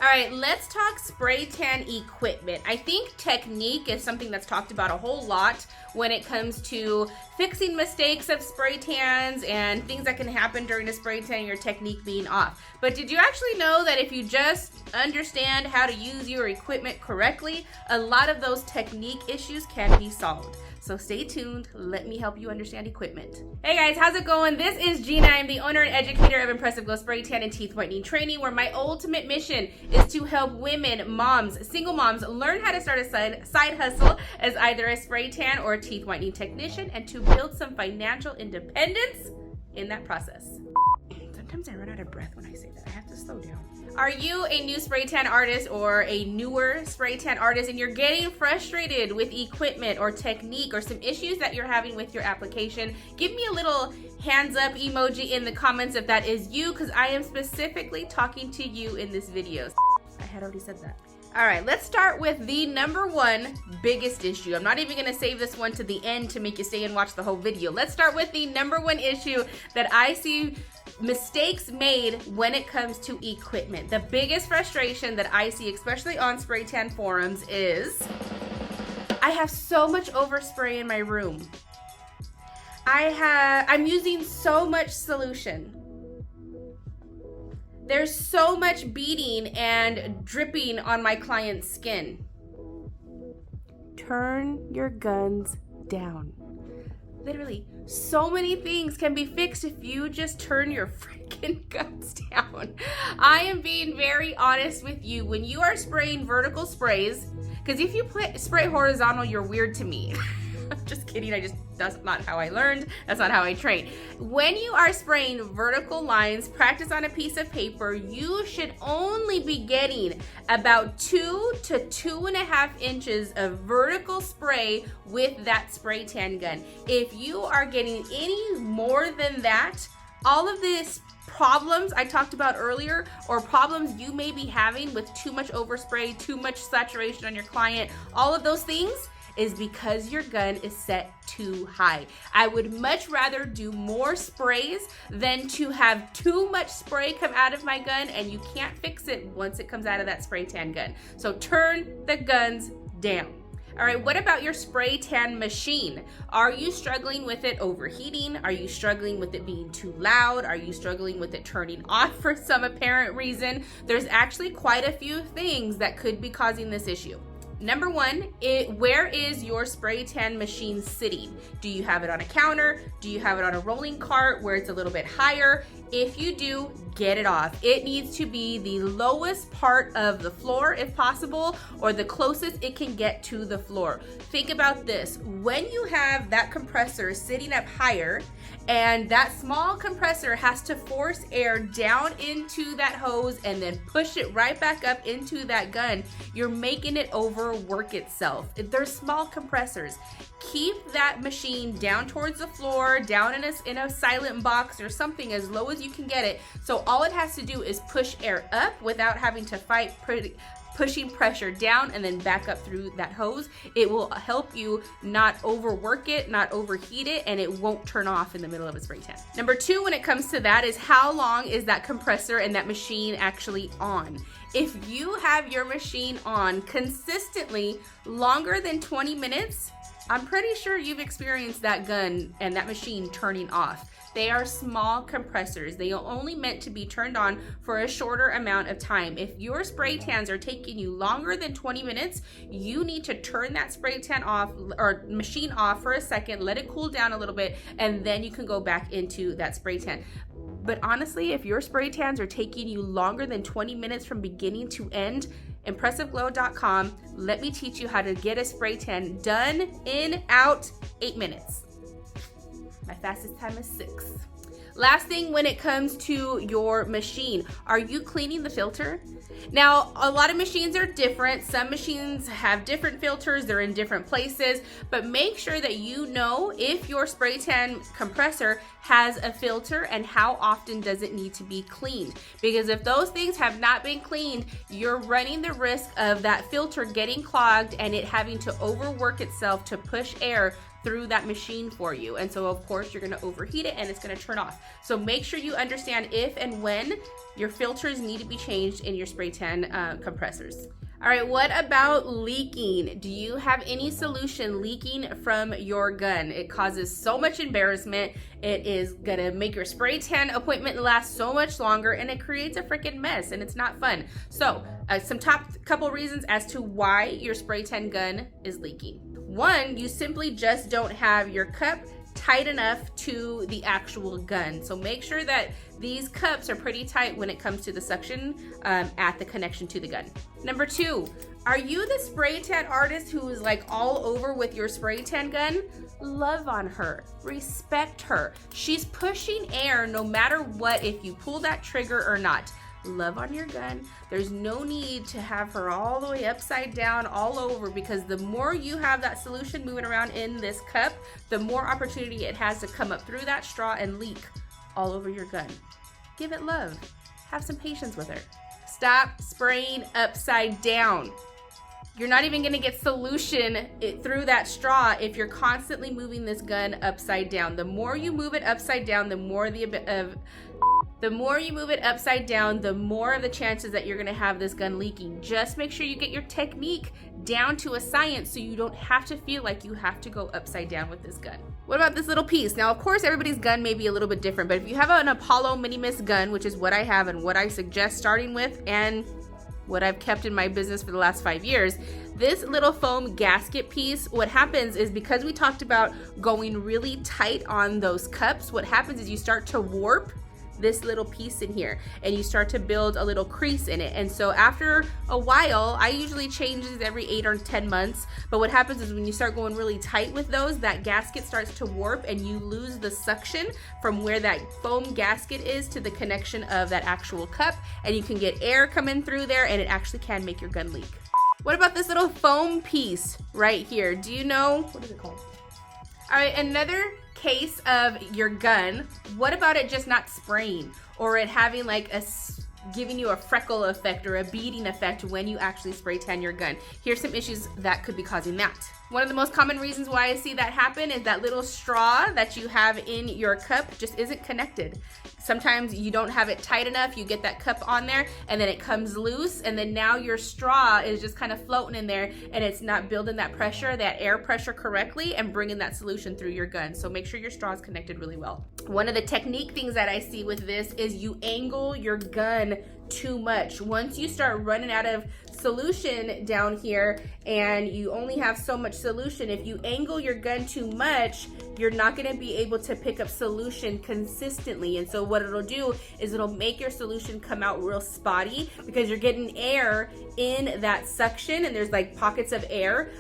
All right, let's talk spray tan equipment. I think technique is something that's talked about a whole lot when it comes to fixing mistakes of spray tans and things that can happen during a spray tan, your technique being off. But did you actually know that if you just understand how to use your equipment correctly, a lot of those technique issues can be solved? So stay tuned. Let me help you understand equipment. Hey guys, how's it going? This is Gina. I'm the owner and educator of Impressive Glow Spray Tan and Teeth Whitening Training, where my ultimate mission is to help women, moms, single moms, learn how to start a side hustle as either a spray tan or a teeth whitening technician, and to build some financial independence in that process. Sometimes I run out of breath when I say that. I have to slow down. Are you a new spray tan artist or a newer spray tan artist and you're getting frustrated with equipment or technique or some issues that you're having with your application? Give me a little hands up emoji in the comments if that is you, because I am specifically talking to you in this video. I had already said that. All right, let's start with the number one biggest issue. I'm not even gonna save this one to the end to make you stay and watch the whole video. Let's start with the number one issue that I see mistakes made when it comes to equipment. The biggest frustration that I see, especially on spray tan forums, is I have so much overspray in my room. I'm using so much solution. There's so much beading and dripping on my client's skin. Turn your guns down. Literally, so many things can be fixed if you just turn your freaking guns down. I am being very honest with you. When you are spraying vertical sprays, because if you spray horizontal, you're weird to me. I'm just kidding. That's not how I learned. That's not how I train. When you are spraying vertical lines, practice on a piece of paper, you should only be getting about 2 to 2.5 inches of vertical spray with that spray tan gun. If you are getting any more than that, all of this problems I talked about earlier, or problems you may be having with too much overspray, too much saturation on your client, all of those things is because your gun is set too high. I would much rather do more sprays than to have too much spray come out of my gun and you can't fix it once it comes out of that spray tan gun. So turn the guns down. All right, what about your spray tan machine? Are you struggling with it overheating? Are you struggling with it being too loud? Are you struggling with it turning off for some apparent reason? There's actually quite a few things that could be causing this issue. Number one, where is your spray tan machine sitting? Do you have it on a counter? Do you have it on a rolling cart where it's a little bit higher? If you do, get it off. It needs to be the lowest part of the floor if possible, or the closest it can get to the floor. Think about this. When you have that compressor sitting up higher and that small compressor has to force air down into that hose and then push it right back up into that gun, you're making it overwork itself. They're small compressors. Keep that machine down towards the floor, down in a silent box or something, as low as you can get it. So all it has to do is push air up without having to fight pushing pressure down and then back up through that hose. It will help you not overwork it, not overheat it, and it won't turn off in the middle of a spray tan. Number two, when it comes to that, is how long is that compressor and that machine actually on? If you have your machine on consistently longer than 20 minutes, I'm pretty sure you've experienced that gun and that machine turning off. They are small compressors. They are only meant to be turned on for a shorter amount of time. If your spray tans are taking you longer than 20 minutes, you need to turn that spray tan off or machine off for a second, let it cool down a little bit, and then you can go back into that spray tan. But honestly, if your spray tans are taking you longer than 20 minutes from beginning to end, ImpressiveGlow.com, let me teach you how to get a spray tan done in out 8 minutes. My fastest time is 6. Last thing, when it comes to your machine, are you cleaning the filter? Now, a lot of machines are different. Some machines have different filters. They're in different places, but make sure that you know if your spray tan compressor has a filter and how often does it need to be cleaned. Because if those things have not been cleaned, you're running the risk of that filter getting clogged and it having to overwork itself to push air through that machine for you. And so of course you're gonna overheat it and it's gonna turn off. So make sure you understand if and when your filters need to be changed in your spray tan compressors. All right, what about leaking? Do you have any solution leaking from your gun? It causes so much embarrassment. It is gonna make your spray tan appointment last so much longer, and it creates a freaking mess, and it's not fun. So some top couple reasons as to why your spray tan gun is leaking. One, you simply just don't have your cup tight enough to the actual gun. So make sure that these cups are pretty tight when it comes to the suction at the connection to the gun. Number two, are you the spray tan artist who is like all over with your spray tan gun? Love on her, respect her. She's pushing air no matter what, if you pull that trigger or not. Love on your gun. There's no need to have her all the way upside down all over, because the more you have that solution moving around in this cup, the more opportunity it has to come up through that straw and leak all over your gun. Give it love. Have some patience with her. Stop spraying upside down. You're not even gonna get solution through that straw if you're constantly moving this gun upside down. The more you move it upside down, the more of the chances that you're gonna have this gun leaking. Just make sure you get your technique down to a science so you don't have to feel like you have to go upside down with this gun. What about this little piece? Now, of course, everybody's gun may be a little bit different, but if you have an Apollo Mini-Miss gun, which is what I have and what I suggest starting with, and what I've kept in my business for the last 5 years, this little foam gasket piece, what happens is, because we talked about going really tight on those cups, what happens is you start to warp this little piece in here and you start to build a little crease in it. And so after a while, I usually change these every 8 or 10 months, but what happens is when you start going really tight with those, that gasket starts to warp and you lose the suction from where that foam gasket is to the connection of that actual cup, and you can get air coming through there, and it actually can make your gun leak. What about this little foam piece right here? Do you know, what is it called? All right, another case of your gun, what about it just not spraying, or it having like giving you a freckle effect or a beading effect when you actually spray tan your gun? Here's some issues that could be causing that. One of the most common reasons why I see that happen is that little straw that you have in your cup just isn't connected. Sometimes you don't have it tight enough, you get that cup on there and then it comes loose, and then now your straw is just kind of floating in there and it's not building that pressure, that air pressure correctly, and bringing that solution through your gun. So make sure your straw is connected really well. One of the technique things that I see with this is you angle your gun too much. Once you start running out of solution down here and you only have so much solution, if you angle your gun too much, you're not going to be able to pick up solution consistently. And so what it'll do is it'll make your solution come out real spotty, because you're getting air in that suction and there's like pockets of air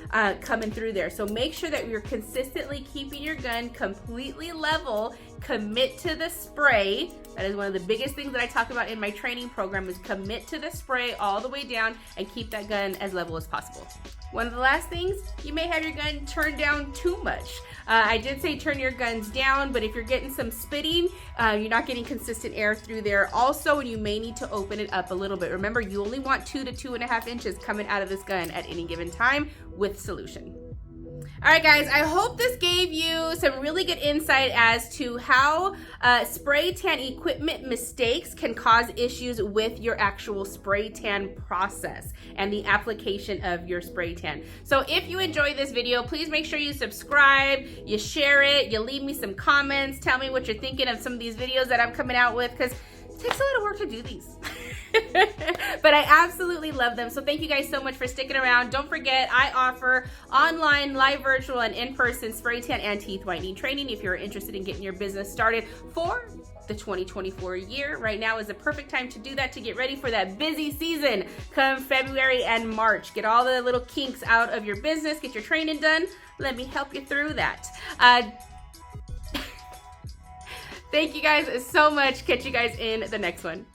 coming through there. So make sure that you're consistently keeping your gun completely level. Commit to the spray. That is one of the biggest things that I talk about in my training program, is commit to the spray all the way down and keep that gun as level as possible. One of the last things, you may have your gun turned down too much. I did say turn your guns down, but if you're getting some spitting, you're not getting consistent air through there also, and you may need to open it up a little bit. Remember, you only want 2 to 2.5 inches coming out of this gun at any given time with solution. All right, guys, I hope this gave you some really good insight as to how spray tan equipment mistakes can cause issues with your actual spray tan process and the application of your spray tan. So if you enjoyed this video, please make sure you subscribe, you share it, you leave me some comments, tell me what you're thinking of some of these videos that I'm coming out with, because it takes a lot of work to do these. But I absolutely love them. So thank you guys so much for sticking around. Don't forget, I offer online, live, virtual, and in-person spray tan and teeth whitening training if you're interested in getting your business started for the 2024 year. Right now is the perfect time to do that, to get ready for that busy season come February and March. Get all the little kinks out of your business, get your training done. Let me help you through that. Thank you guys so much. Catch you guys in the next one.